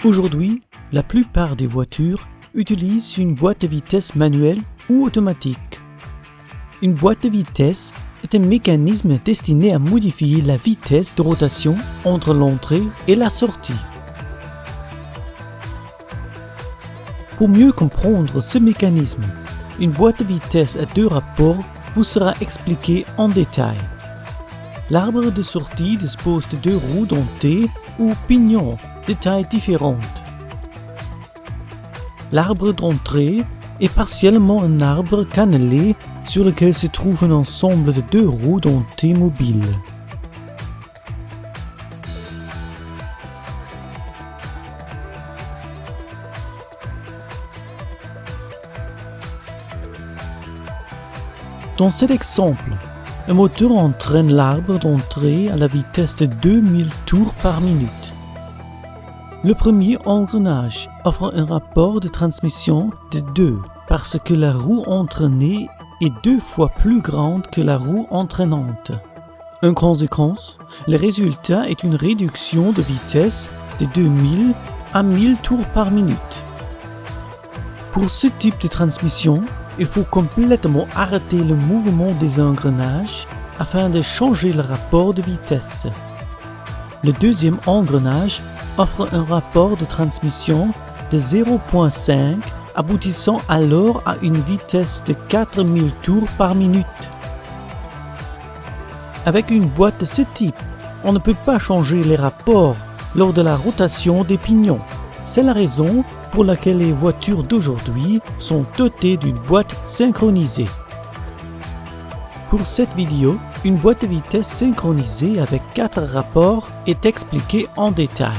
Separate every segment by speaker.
Speaker 1: Aujourd'hui, la plupart des voitures utilisent une boîte de vitesse manuelle ou automatique. Une boîte de vitesse est un mécanisme destiné à modifier la vitesse de rotation entre l'entrée et la sortie. Pour mieux comprendre ce mécanisme, une boîte de vitesse à deux rapports vous sera expliquée en détail. L'arbre de sortie dispose de deux roues dentées ou pignons de tailles différentes. L'arbre d'entrée est partiellement un arbre cannelé sur lequel se trouve un ensemble de deux roues dentées mobiles. Dans cet exemple, un moteur entraîne l'arbre d'entrée à la vitesse de 2000 tours par minute. Le premier engrenage offre un rapport de transmission de 2 parce que la roue entraînée est 2 fois plus grande que la roue entraînante. En conséquence, le résultat est une réduction de vitesse de 2000 à 1000 tours par minute. Pour ce type de transmission, il faut complètement arrêter le mouvement des engrenages afin de changer le rapport de vitesse. Le deuxième engrenage offre un rapport de transmission de 0,5 aboutissant alors à une vitesse de 4000 tours par minute. Avec une boîte de ce type, on ne peut pas changer les rapports lors de la rotation des pignons. C'est la raison pour laquelle les voitures d'aujourd'hui sont dotées d'une boîte synchronisée. Pour cette vidéo, une boîte de vitesse synchronisée avec 4 rapports est expliquée en détail.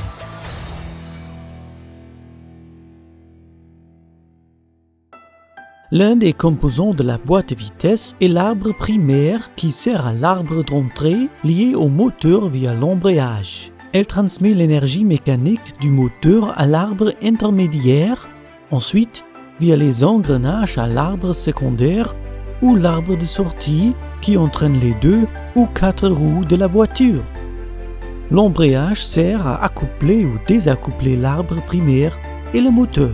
Speaker 1: L'un des composants de la boîte de vitesse est l'arbre primaire qui sert à l'arbre d'entrée lié au moteur via l'embrayage. Elle transmet l'énergie mécanique du moteur à l'arbre intermédiaire, ensuite via les engrenages à l'arbre secondaire ou l'arbre de sortie qui entraîne les 2 ou 4 roues de la voiture. L'embrayage sert à accoupler ou désaccoupler l'arbre primaire et le moteur.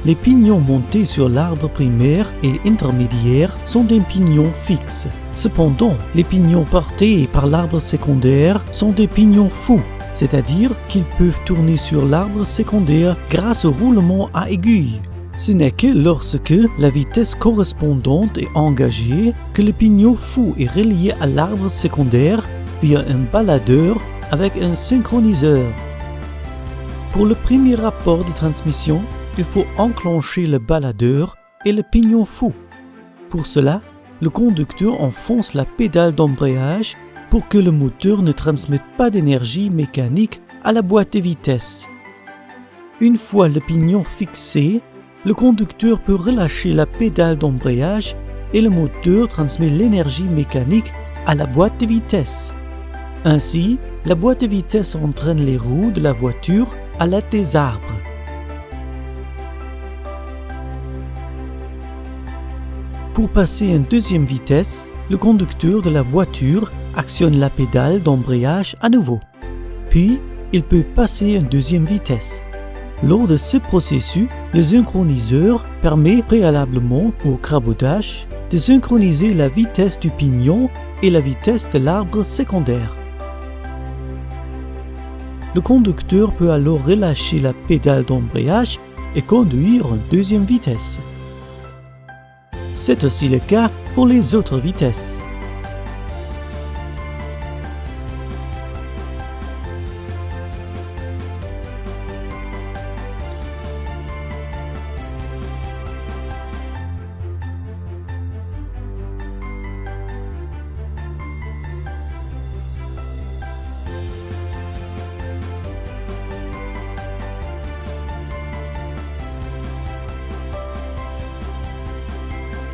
Speaker 1: Les pignons montés sur l'arbre primaire et intermédiaire sont des pignons fixes. Cependant, les pignons portés par l'arbre secondaire sont des pignons fous, c'est-à-dire qu'ils peuvent tourner sur l'arbre secondaire grâce au roulement à aiguille. Ce n'est que lorsque la vitesse correspondante est engagée que le pignon fou est relié à l'arbre secondaire via un baladeur avec un synchroniseur. Pour le premier rapport de transmission, il faut enclencher le baladeur et le pignon fou. Pour cela, le conducteur enfonce la pédale d'embrayage pour que le moteur ne transmette pas d'énergie mécanique à la boîte de vitesse. Une fois le pignon fixé, le conducteur peut relâcher la pédale d'embrayage et le moteur transmet l'énergie mécanique à la boîte de vitesse. Ainsi, la boîte de vitesse entraîne les roues de la voiture à l'aide des arbres. Pour passer une deuxième vitesse, le conducteur de la voiture actionne la pédale d'embrayage à nouveau. Puis, il peut passer une deuxième vitesse. Lors de ce processus, le synchroniseur permet préalablement au crabaudage de synchroniser la vitesse du pignon et la vitesse de l'arbre secondaire. Le conducteur peut alors relâcher la pédale d'embrayage et conduire en deuxième vitesse. C'est aussi le cas pour les autres vitesses.